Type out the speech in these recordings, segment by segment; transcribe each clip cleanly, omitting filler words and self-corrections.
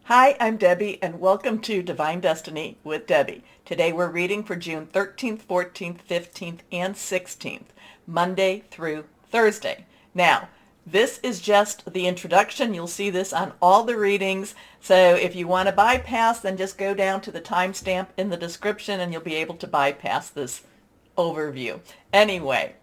Hi, I'm Debbie, and welcome to Divine Destiny with Debbie. Today we're reading for June 13th, 14th, 15th, and 16th, Monday through Thursday. Now, this is just the introduction. You'll see this on all the readings. So if you want to bypass, then just go down to the timestamp in the description and you'll be able to bypass this overview. Anyway,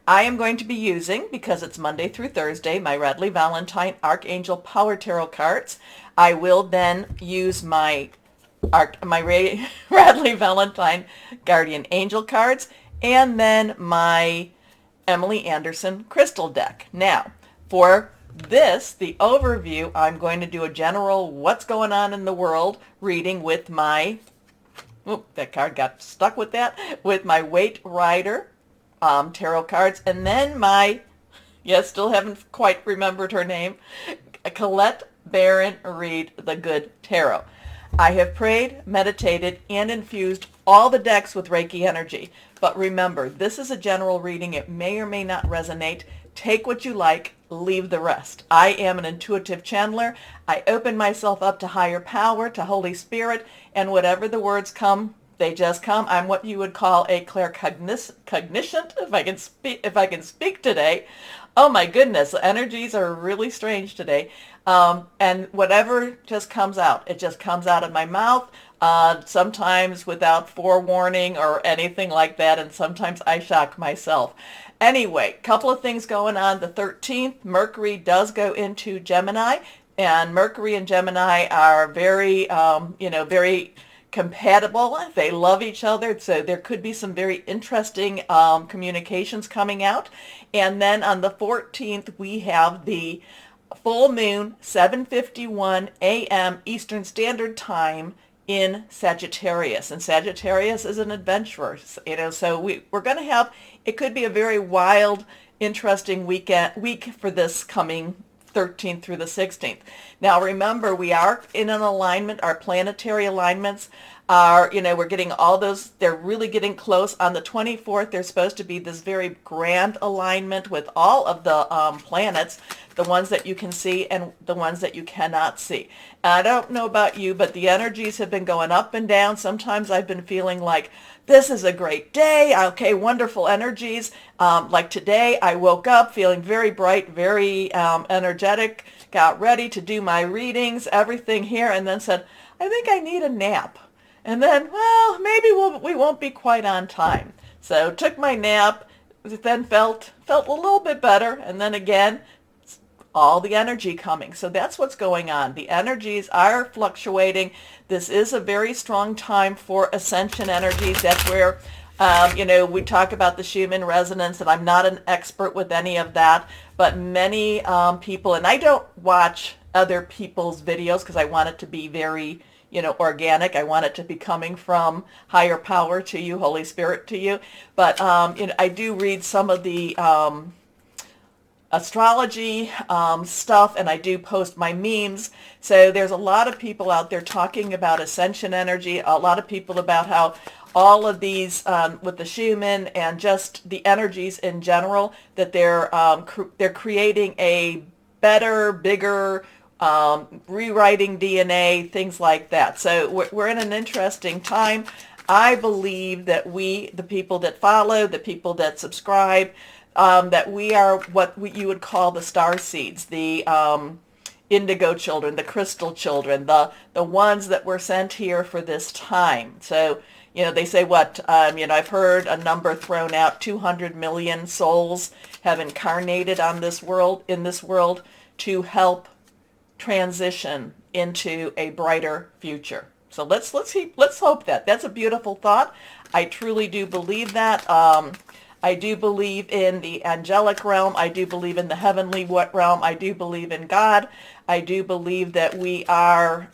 I am going to be using, because it's Monday through Thursday, my Radley Valentine Archangel Power Tarot cards. I will then use my Radley Valentine Guardian Angel cards and then my Emily Anderson Crystal deck. Now, for this, the overview, I'm going to do a general what's going on in the world reading with my, that card got stuck with that, with my Waite Rider tarot cards, and then my, still haven't quite remembered her name, Colette Baron Reed, the Good Tarot. I have prayed, meditated, and infused all the decks with Reiki energy. But remember, this is a general reading. It may or may not resonate. Take what you like, leave the rest. I am an intuitive channeler. I open myself up to higher power, to Holy Spirit, and whatever the words come, they just come. I'm what you would call a claircognizant, if I can speak today. Oh my goodness, the energies are really strange today. And whatever just comes out, it just comes out of my mouth, sometimes without forewarning or anything like that, and sometimes I shock myself. Anyway, couple of things going on. The 13th, Mercury does go into Gemini, and Mercury and Gemini are very, very compatible. They love each other, so there could be some very interesting communications coming out. And then on the 14th, we have the full moon, 7:51 a.m. Eastern Standard Time in Sagittarius. And Sagittarius is an adventurer, so we're going to have, it could be a very wild, interesting week for this coming 13th through the 16th. Now remember, we are in an alignment. Our planetary alignments are, we're getting all those, they're really getting close. On the 24th, there's supposed to be this very grand alignment with all of the planets, the ones that you can see and the ones that you cannot see. And I don't know about you, but the energies have been going up and down. Sometimes I've been feeling like, this is a great day. Okay, wonderful energies. Like today, I woke up feeling very bright, very energetic, got ready to do my readings, everything here, and then said, I think I need a nap. And then, well, maybe we won't be quite on time. So took my nap, then felt a little bit better, and then again, all the energy coming. So that's what's going on. The energies are fluctuating. This is a very strong time for ascension energies. That's where, we talk about the Schumann resonance, and I'm not an expert with any of that, but many people, and I don't watch other people's videos because I want it to be very, organic. I want it to be coming from higher power to you, Holy Spirit to you. But, I do read some of the astrology stuff, and I do post my memes. So there's a lot of people out there talking about ascension energy, a lot of people about how all of these with the Schumann and just the energies in general, that they're creating a better, bigger, rewriting DNA, things like that. So we're in an interesting time. I believe that the people that follow, the people that subscribe, that we are what you would call the star seeds, the indigo children, the crystal children, the ones that were sent here for this time. So, they say I've heard a number thrown out, 200 million souls have incarnated in this world to help transition into a brighter future. So let's hope that. That's a beautiful thought. I truly do believe that. I do believe in the angelic realm. I do believe in the heavenly realm. I do believe in God. I do believe that we are,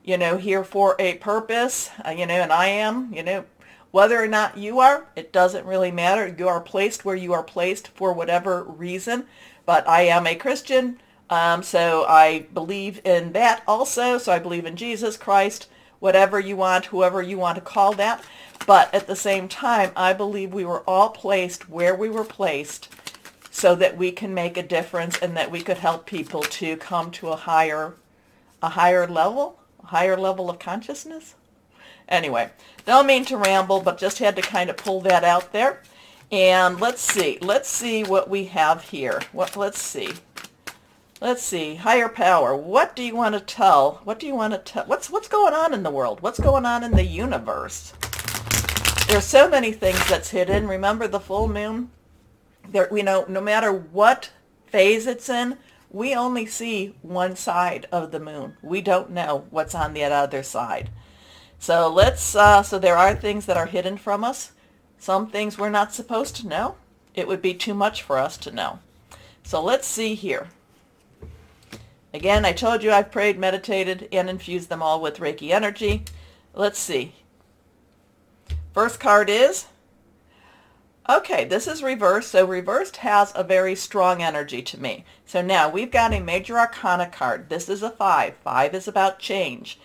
here for a purpose, and I am, whether or not you are, it doesn't really matter. You are placed where you are placed for whatever reason. But I am a Christian, so I believe in that also. So I believe in Jesus Christ, whatever you want, whoever you want to call that. But at the same time, I believe we were all placed where we were placed so that we can make a difference and that we could help people to come to a higher a higher level of consciousness. Anyway, don't mean to ramble, but just had to kind of pull that out there. And let's see what we have here. Let's see, higher power. What do you want to tell? What's going on in the world? What's going on in the universe? There's so many things that's hidden. Remember the full moon? There, no matter what phase it's in, we only see one side of the moon. We don't know what's on that other side. So so there are things that are hidden from us. Some things we're not supposed to know. It would be too much for us to know. So let's see here. Again, I told you I've prayed, meditated, and infused them all with Reiki energy. Let's see. First card is, okay, this is reversed. So reversed has a very strong energy to me. So now we've got a major arcana card. This is a 5. 5 is about change.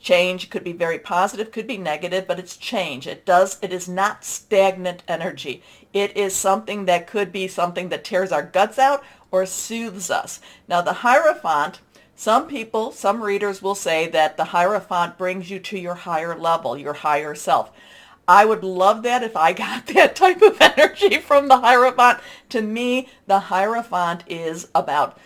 Change could be very positive, could be negative, but it's change. It is not stagnant energy. It is something that could be something that tears our guts out or soothes us. Now the Hierophant, some readers will say that the Hierophant brings you to your higher level, your higher self. I would love that if I got that type of energy from the Hierophant. To me, the Hierophant is about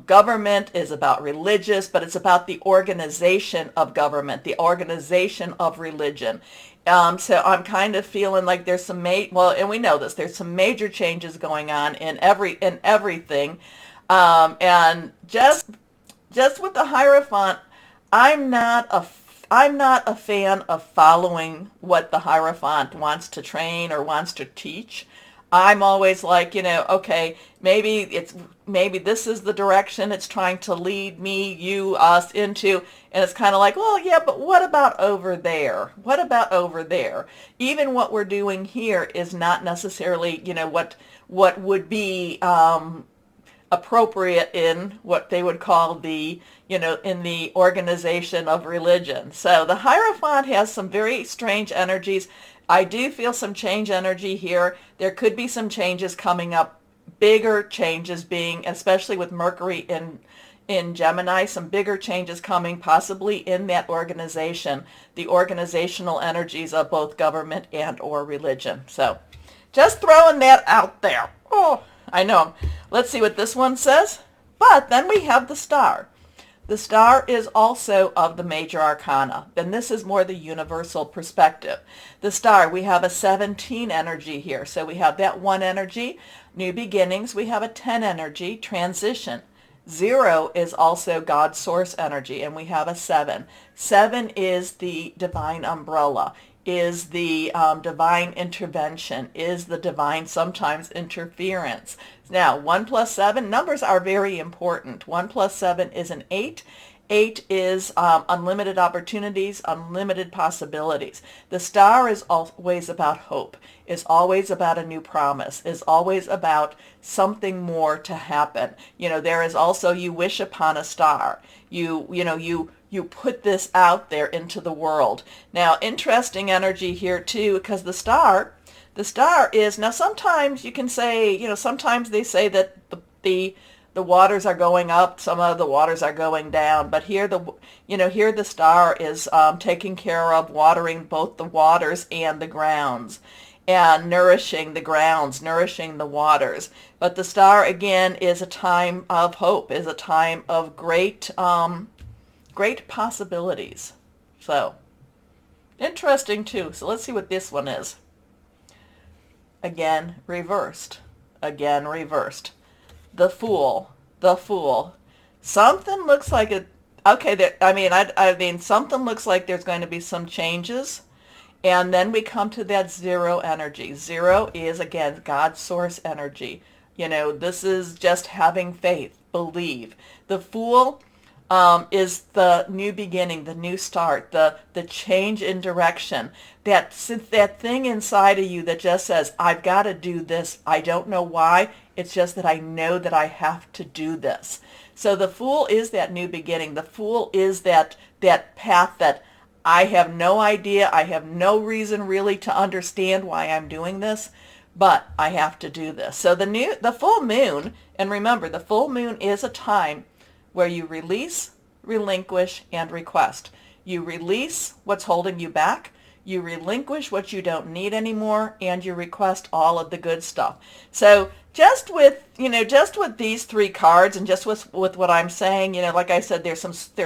government, is about religious, but it's about the organization of government, the organization of religion. So I'm kind of feeling like there's some and we know this, there's some major changes going on in everything. And just with the Hierophant, I'm not a fan of following what the Hierophant wants to train or wants to teach. I'm always like, okay, maybe this is the direction it's trying to lead me, you, us into, and it's kind of like, well, yeah, but what about over there? What about over there? Even what we're doing here is not necessarily, what would be appropriate in what they would call the, in the organization of religion. So the Hierophant has some very strange energies. I do feel some change energy here. There could be some changes coming up, bigger changes being, especially with Mercury in Gemini, some bigger changes coming possibly in that organization, the organizational energies of both government and or religion. So just throwing that out there. Oh, I know. Let's see what this one says. But then we have the Star. The Star is also of the major arcana. Then this is more the universal perspective. The Star, we have a 17 energy here. So we have that 1 energy, new beginnings. We have a 10 energy, transition. 0 is also God's source energy, and we have a 7. 7 is the divine umbrella, is the divine intervention, is the divine sometimes interference. Now, 1 plus 7, numbers are very important. 1 plus 7 is an 8. 8 is unlimited opportunities, unlimited possibilities. The Star is always about hope, is always about a new promise, is always about something more to happen. There is also, you wish upon a star. You put this out there into the world. Now, interesting energy here too, because the star is, now sometimes you can say, sometimes they say that the waters are going up, some of the waters are going down, but here the star is taking care of watering both the waters and the grounds, and nourishing the grounds, nourishing the waters. But the star again is a time of hope, is a time of great possibilities. So interesting too. So let's see what this one is. Again reversed. Again reversed. The Fool. The Fool. Something looks like it. Okay, I mean, something looks like there's going to be some changes. And then we come to that 0 energy. 0 is, again, God's source energy. This is just having faith, believe. The Fool is the new beginning, the new start, the change in direction. That thing inside of you that just says, I've got to do this. I don't know why. It's just that I know that I have to do this. So the Fool is that new beginning. The Fool is that path that I have no idea. I have no reason really to understand why I'm doing this, but I have to do this. So the full moon, and remember, the full moon is a time where you release, relinquish, and request. You release what's holding you back, you relinquish what you don't need anymore, and you request all of the good stuff. So just with, just with these three cards and just with what I'm saying, like I said, there's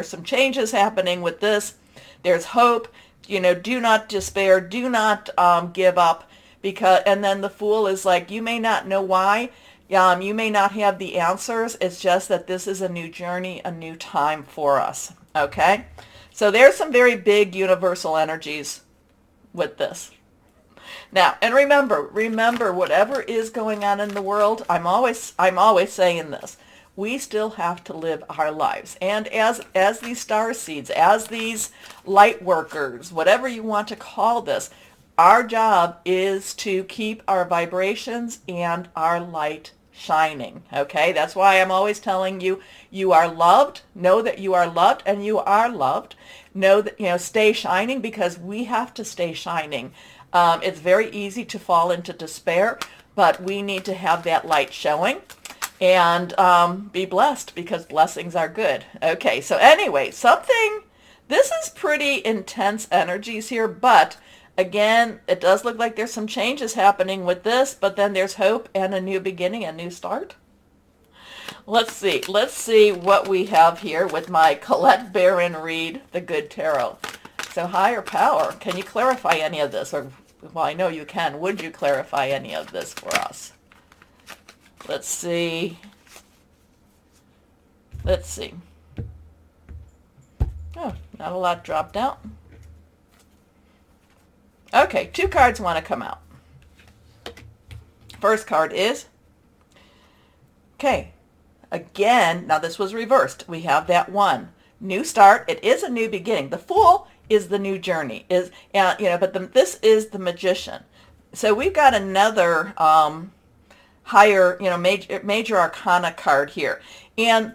some changes happening with this. There's hope. Do not despair. Do not give up. And then the Fool is like, you may not know why. You may not have the answers. It's just that this is a new journey, a new time for us. Okay? So there's some very big universal energies with this. Now, and remember, whatever is going on in the world, I'm always saying this. We still have to live our lives. And as these star seeds, as these light workers, whatever you want to call this, our job is to keep our vibrations and our light shining. Okay? That's why I'm always telling you, you are loved. Know that you are loved, and you are loved. Know that, stay shining, because we have to stay shining. It's very easy to fall into despair, but we need to have that light showing and be blessed, because blessings are good. Okay, so anyway, this is pretty intense energies here, but again, it does look like there's some changes happening with this, but then there's hope and a new beginning, a new start. Let's see what we have here with my Colette Baron Reed, the Good Tarot. So higher power, can you clarify any of this? Or, well, I know you can. Would you clarify any of this for us? Let's see. Oh, not a lot dropped out. Okay, 2 cards want to come out. First card is, okay, again, now this was reversed. We have that 1. New start. It is a new beginning. The Fool is the new journey. This is the Magician. So we've got another higher, major arcana card here. And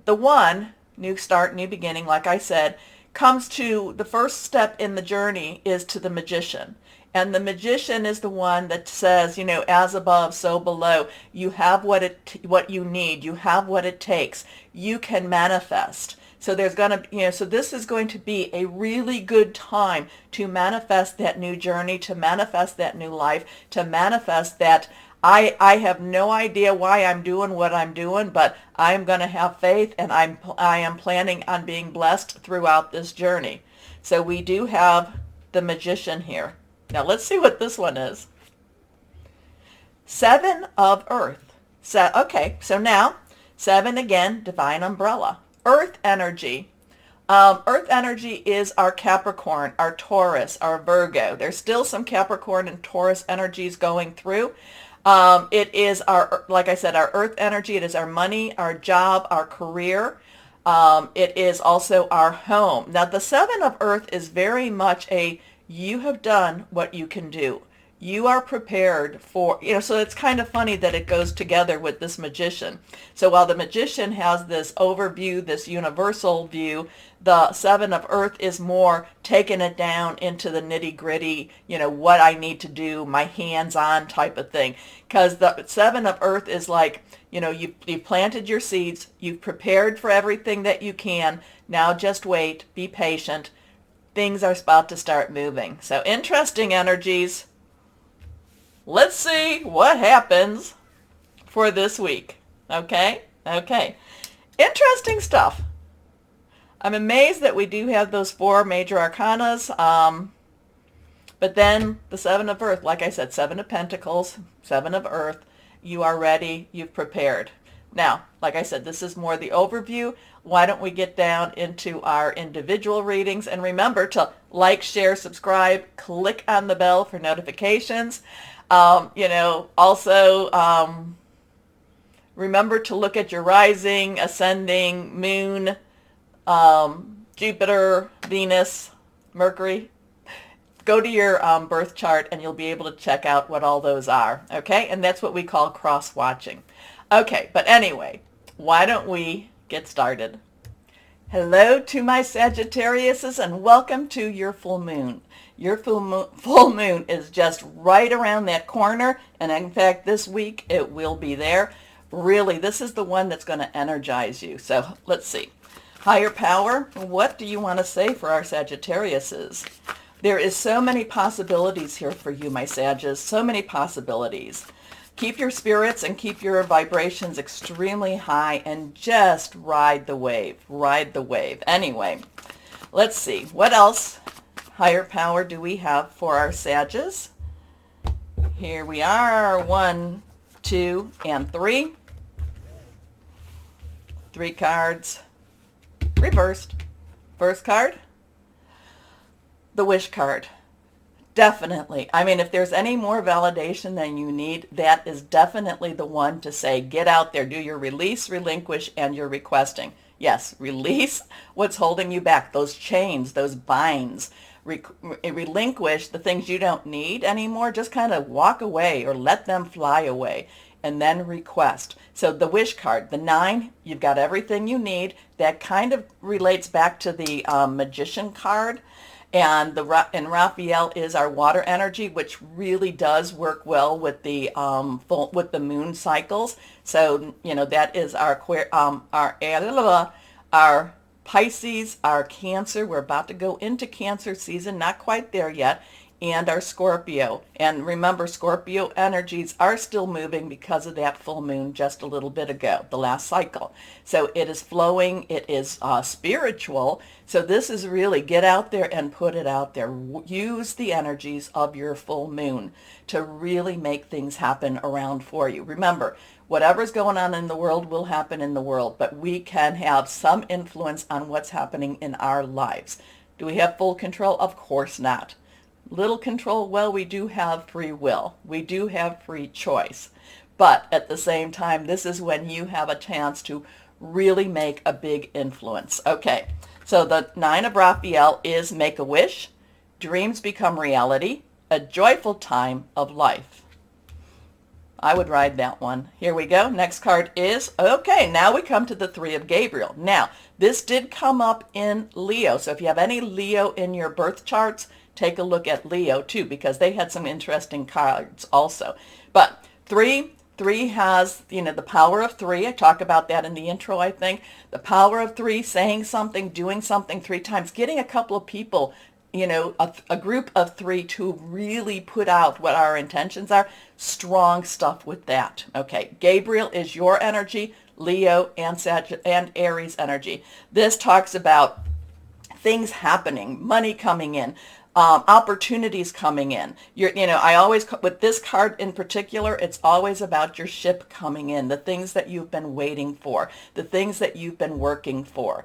the 1, new start, new beginning, like I said, comes to the first step in the journey is to the Magician. And the Magician is the one that says, as above, so below. You have what you need. You have what it takes. You can manifest. So there's going to, so this is going to be a really good time to manifest that new journey, to manifest that new life, to manifest that I have no idea why I'm doing what I'm doing, but I'm going to have faith, and I am planning on being blessed throughout this journey. So we do have the Magician here. Now let's see what this one is. 7 of Earth. Okay, so now 7 again, Divine Umbrella. Earth energy. Earth energy is our Capricorn, our Taurus, our Virgo. There's still some Capricorn and Taurus energies going through. It is like I said, our earth energy. It is our money, our job, our career. It is also our home. Now, the 7 of Earth is very much you have done what you can do. You are prepared for, so it's kind of funny that it goes together with this Magician. So while the Magician has this overview, this universal view, the 7 of Earth is more taking it down into the nitty gritty, what I need to do, my hands-on type of thing. Because the 7 of Earth is like, you've planted your seeds, you've prepared for everything that you can. Now just wait, be patient. Things are about to start moving. So interesting energies. Let's see what happens for this week. Okay? Okay. Interesting stuff. I'm amazed that we do have those 4 major arcanas. But then the 7 of Earth, like I said, 7 of Pentacles, 7 of Earth. You are ready. You've prepared. Now, like I said, this is more the overview. Why don't we get down into our individual readings? And remember to like, share, subscribe, click on the bell for notifications. Also, remember to look at your rising, ascending, moon, Jupiter, Venus, Mercury. Go to your birth chart and you'll be able to check out what all those are. Okay? And that's what we call cross-watching. Okay, but anyway, why don't we get started? Hello to my Sagittariuses and welcome to your full moon. Your full moon is just right around that corner, and in fact this week it will be there. Really, this is the one that's going to energize you. So let's see. Higher power, what do you want to say for our Sagittariuses? There is so many possibilities here for you, my Sagittarius, so many possibilities. Keep your spirits and keep your vibrations extremely high and just ride the wave. Ride the wave. Anyway, let's see. What else, higher power, do we have for our Sagittarius? Here we are. 1, 2, and 3. 3 cards. Reversed. First card, the wish card. Definitely. I mean, if there's any more validation than you need, that is definitely the one to say, get out there, do your release, relinquish, and your requesting. Yes, release what's holding you back, those chains, those binds. Relinquish the things you don't need anymore. Just kind of walk away or let them fly away. And then request. So the wish card, the 9, you've got everything you need. That kind of relates back to the magician card. And Raphael is our water energy, which really does work well with the moon cycles. So that is our Pisces, our Cancer. We're about to go into Cancer season, not quite there yet. And our Scorpio. And remember, Scorpio energies are still moving because of that full moon just a little bit ago, the last cycle. So it is flowing. It is spiritual. So this is really get out there and put it out there. Use the energies of your full moon to really make things happen around for you. Remember, whatever's going on in the world will happen in the world, but we can have some influence on what's happening in our lives. Do we have full control? Of course not. Little control, well, we do have free will. We do have free choice. But at the same time, this is when you have a chance to really make a big influence. Okay, so the 9 of Raphael is make a wish, dreams become reality, a joyful time of life. I would ride that one. Here we go. Next card is, okay, now we come to the 3 of Gabriel. Now, this did come up in Leo. So if you have any Leo in your birth charts, take a look at Leo too, because they had some interesting cards also. But 3 has, the power of 3. I talk about that in the intro, I think. The power of 3, saying something, doing something 3 times, getting a couple of people, a group of 3 to really put out what our intentions are. Strong stuff with that. Okay, Gabriel is your energy, Leo and Aries energy. This talks about things happening, money coming in, opportunities coming in. I always, with this card in particular, it's always about your ship coming in, the things that you've been waiting for, the things that you've been working for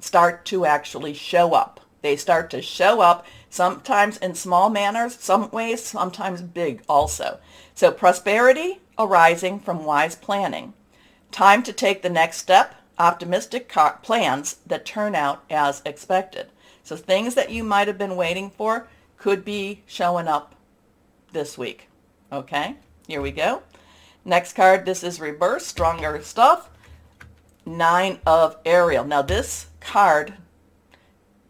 start to actually show up. They start to show up, sometimes in small manners, some ways, sometimes big also. So prosperity arising from wise planning. Time to take the next step, optimistic plans that turn out as expected. So things that you might have been waiting for could be showing up this week. Okay, here we go. Next card, this is reverse, stronger stuff. 9 of Ariel. Now this card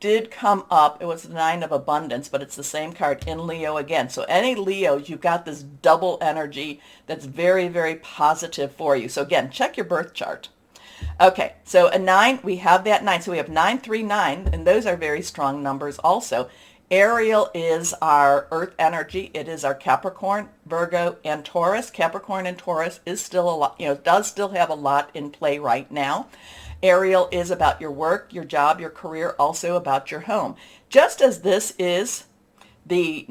did come up. It was the 9 of abundance, but it's the same card in Leo again. So any Leos, you've got this double energy that's very, very positive for you. So again, check your birth chart. Okay, so a 9, we have that 9. So we have 9, 3, 9, and those are very strong numbers also. Ariel is our earth energy. It is our Capricorn, Virgo, and Taurus. Capricorn and Taurus is still a lot, does still have a lot in play right now. Ariel is about your work, your job, your career, also about your home. Just as this is the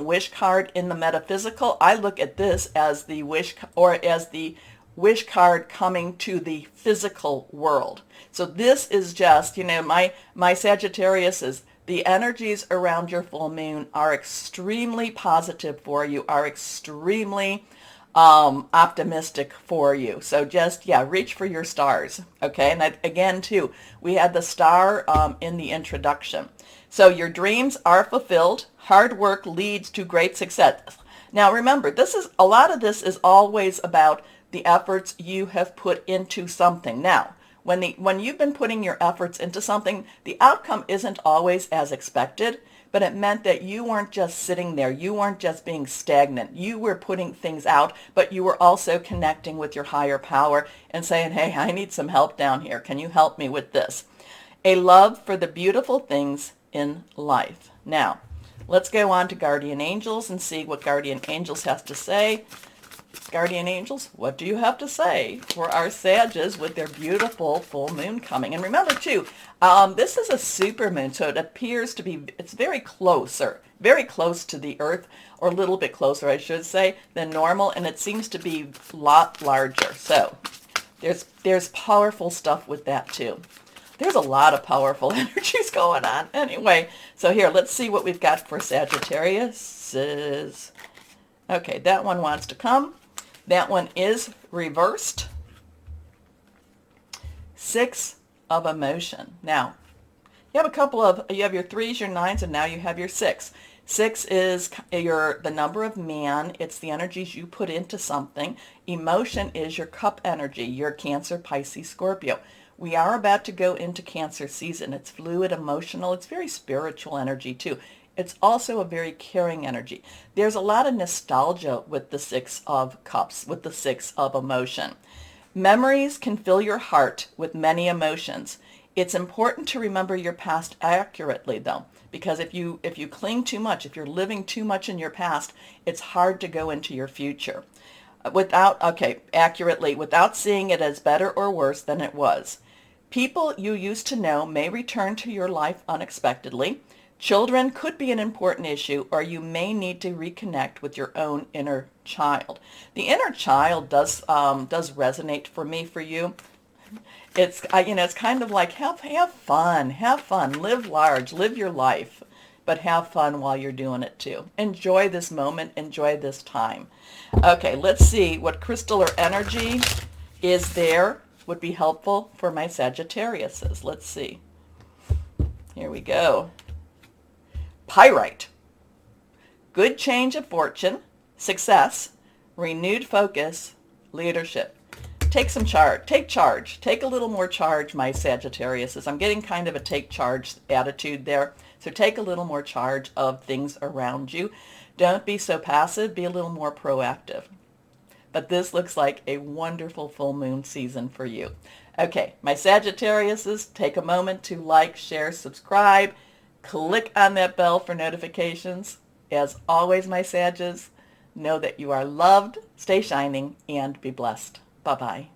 wish card in the metaphysical, I look at this as the wish, or as the wish card coming to the physical world. So this is just, my Sagittarius is, the energies around your full moon are extremely positive for you, are extremely optimistic for you. So just, reach for your stars. Okay, and again too, we had the star in the introduction. So your dreams are fulfilled. Hard work leads to great success. Now remember, a lot of this is always about the efforts you have put into something. Now, when you've been putting your efforts into something, the outcome isn't always as expected, but it meant that you weren't just sitting there. You weren't just being stagnant. You were putting things out, but you were also connecting with your higher power and saying, hey, I need some help down here. Can you help me with this? a love for the beautiful things in life. Now, let's go on to guardian angels and see what guardian angels has to say. Guardian angels, what do you have to say for our Sages with their beautiful full moon coming? And remember too, this is a super moon, so it appears to be, it's very close to the Earth, or a little bit closer, I should say, than normal, and it seems to be a lot larger. So there's powerful stuff with that too. There's a lot of powerful energies going on. Anyway, so here, let's see what we've got for Sagittarius. Okay, that one wants to come. That one is reversed. 6 of emotion. Now, you have your 3s, your 9s, and now you have your 6. 6 is the number of man. It's the energies you put into something. Emotion is your cup energy, your Cancer, Pisces, Scorpio. We are about to go into Cancer season. It's fluid, emotional. It's very spiritual energy too. It's also a very caring energy. There's a lot of nostalgia with the 6 of cups, with the 6 of emotion. Memories can fill your heart with many emotions. It's important to remember your past accurately though, because if you cling too much, if you're living too much in your past, it's hard to go into your future. Accurately, without seeing it as better or worse than it was. People you used to know may return to your life unexpectedly. Children could be an important issue, or you may need to reconnect with your own inner child. The inner child does resonate for me, for you. It's it's kind of like have fun, live large, live your life, but have fun while you're doing it too. Enjoy this moment, enjoy this time. Okay, let's see what crystal or energy is there would be helpful for my Sagittariuses. Let's see. Here we go. Pyrite. Good change of fortune, success, renewed focus, leadership. Take some charge. Take charge. Take a little more charge, my Sagittariuses. I'm getting kind of a take charge attitude there. So take a little more charge of things around you. Don't be so passive. Be a little more proactive. But this looks like a wonderful full moon season for you. Okay, my Sagittariuses, take a moment to like, share, subscribe. Click on that bell for notifications. As always, my Sages, know that you are loved, stay shining, and be blessed. Bye-bye.